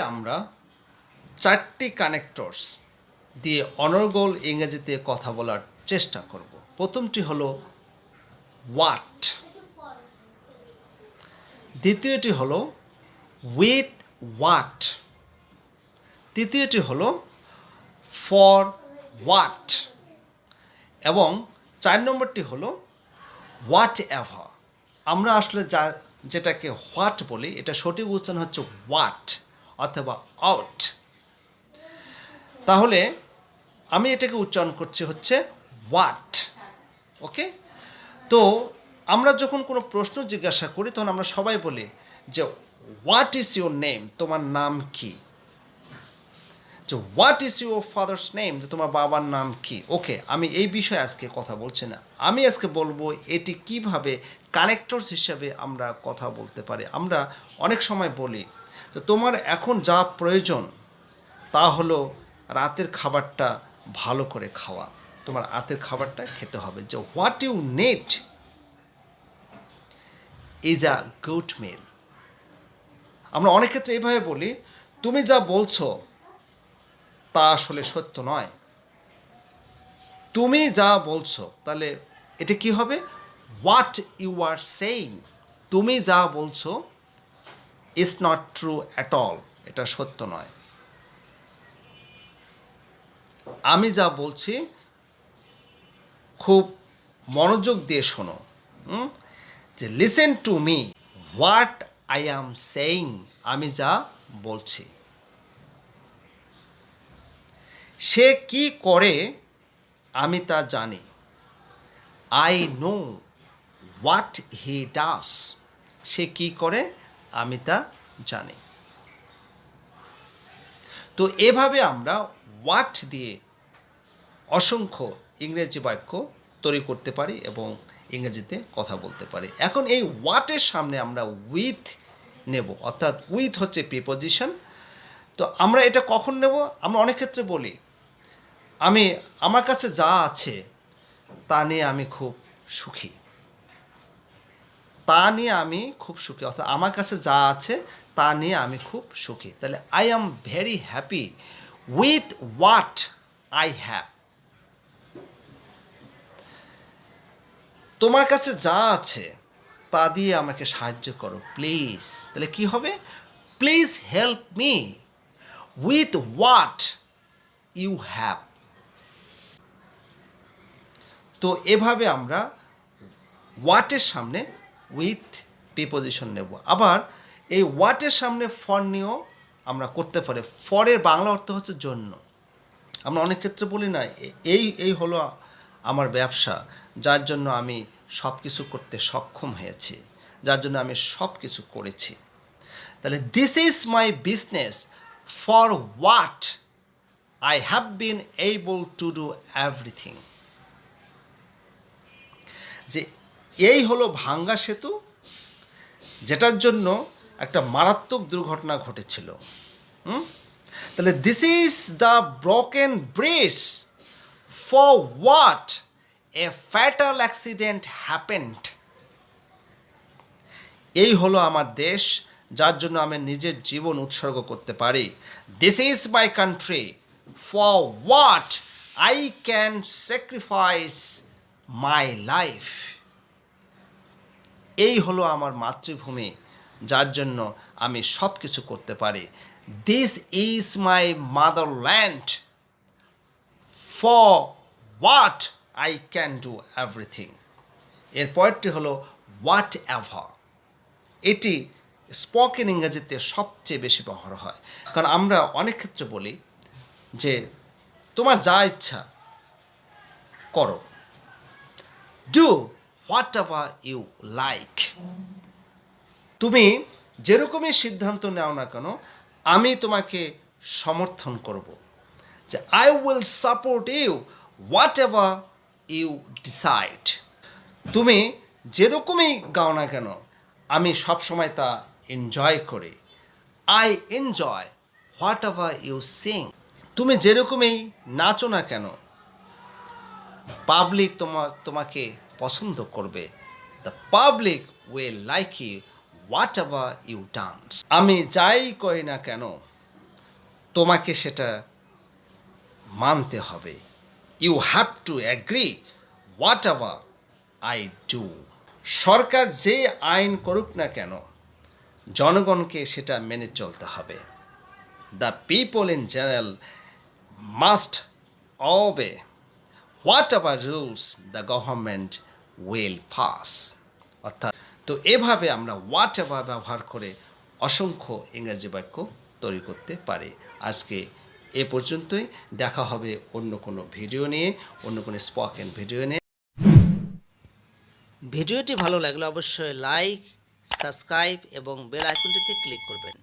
আমরা 4টি কানেক্টরস দিয়ে অনর্গল ইংরেজিতে কথা বলার চেষ্টা করব। প্রথমটি হলো হোয়াট, দ্বিতীয়টি হলো উইথ হোয়াট, তৃতীয়টি হলো ফর হোয়াট এবং 4 নম্বরটি হলো হোয়াট এভার। আমরা আসলে যেটাকে হোয়াট বলি, এটা সঠিক উচ্চারণ হচ্ছে হোয়াট অথবা আউট। তাহলে আমি এটাকে উচ্চারণ করছি হচ্ছে হোয়াট। ওকে, তো আমরা যখন কোনো প্রশ্ন জিজ্ঞাসা করি তখন আমরা সবাই বলি যে হোয়াট ইজ ইউর নেম, তোমার নাম কি? যে what is your father's name, যে তোমার বাবার নাম কি? ওকে, আমি এই বিষয়ে আজকে কথা বলছি না। আমি আজকে বলবো এটি কিভাবে কানেক্টরস হিসেবে আমরা কথা বলতে পারি। আমরা অনেক সময় বলি যে তোমার এখন যা প্রয়োজন তা হলো রাতের খাবারটা ভালো করে খাওয়া, তোমার রাতের খাবারটা খেতে হবে। যে what you need is a good meal. আমরা অনেক ক্ষেত্রে এইভাবে বলি, তুমি যা বলছো তা আসলে সত্য নয়। তুমি যা বলছো, তাহলে এটা কি হবে? হোয়াট ইউ আর সেইং, তুমি যা বলছো is not true at all, এটা সত্য নয়। আমি যা বলছি খুব মনোযোগ দিয়ে শোনো। যে listen to me what I am saying, আমি যা বলছি। সে কি করে আমি তা জানি, আই নো হোয়াট হি ডাস, সে কি করে আমি তা জানি। তো এভাবে আমরা হোয়াট দিয়ে অসংখ্য ইংরেজি বাক্য তৈরি করতে পারি এবং ইংরেজিতে কথা বলতে পারি। এখন এই হোয়াটের সামনে আমরা উইথ নেব, অর্থাৎ উইথ হচ্ছে প্রিপোজিশন। তো আমরা এটা কখন নেব? আমরা অনেক ক্ষেত্রে বলি আমার কাছে যা আছে তা নিয়ে আমি খুব সুখী, তা নিয়ে আমি খুব সুখী, অর্থাৎ আমার কাছে যা আছে তা নিয়ে আমি খুব সুখী। তাহলে I am very happy with what I have. তোমার কাছে যা আছে তা দিয়ে আমাকে সাহায্য করো প্লিজ। তাহলে কি হবে? Please help me with what you have. তো এভাবে আমরা হোয়াটের সামনে উইথ প্রিপোজিশন নেব। আবার এই হোয়াটের সামনে ফর নিয়েও আমরা করতে পারি। ফরের বাংলা অর্থ হচ্ছে জন্য। আমরা অনেক ক্ষেত্রে বলি না, এই হলো আমার ব্যবসা, যার জন্য আমি সব কিছু করতে সক্ষম হয়েছি, যার জন্য আমি সব কিছু করেছি। তাহলে this is my business for what I have been able to do everything. যে এই হলো ভাঙ্গা সেতু, যেটার জন্য একটা মারাত্মক দুর্ঘটনা ঘটেছিল। তাহলে this is the broken bridge for what a fatal accident happened. এই হলো আমার দেশ, যার জন্য আমি নিজের জীবন উৎসর্গ করতে পারি। This is my country for what I can sacrifice my life. এই হলো আমার মাতৃভূমি, যার জন্য আমি সব কিছু করতে পারি। This is my motherland for what I can do everything. এর পরেরটি হলো হোয়াট এভার। এটি স্পোকেন ইংরেজিতে সবচেয়ে বেশি ব্যবহার হয়, কারণ আমরা অনেক ক্ষেত্রে বলি যে তোমার যা ইচ্ছা করো, do whatever you like. তুমি যেরকমই সিদ্ধান্ত নাও না কেন, আমি তোমাকে সমর্থন করব। যে I will support you whatever you decide. তুমি যেরকমই গাও না কেন, আমি সবসময় তা এনজয় করি। I enjoy whatever you sing. তুমি যেরকমই নাচো না কেন, পাবলিক তোমাকে পছন্দ করবে। The public will like you whatever you done. আমি যাই করি না কেন তোমাকে সেটা মানতে হবে। You have to agree whatever I do. সরকার যে আইন করুক না কেন জনগণকে সেটা মেনে চলতে হবে। The people in general must obey whatever rules the government will pass। অর্থাৎ তো এভাবে আমরা হোয়াট এভার ব্যবহার করে অসংখ্য ইংরেজি বাক্য তৈরি করতে পারি। আজকে এ পর্যন্তই, দেখা হবে অন্য কোনো ভিডিও নিয়ে, অন্য কোনো স্পোকেন ভিডিও নিয়ে। ভিডিওটি ভালো লাগলে অবশ্যই লাইক, সাবস্ক্রাইব এবং বেল আইকনটিতে ক্লিক করবেন।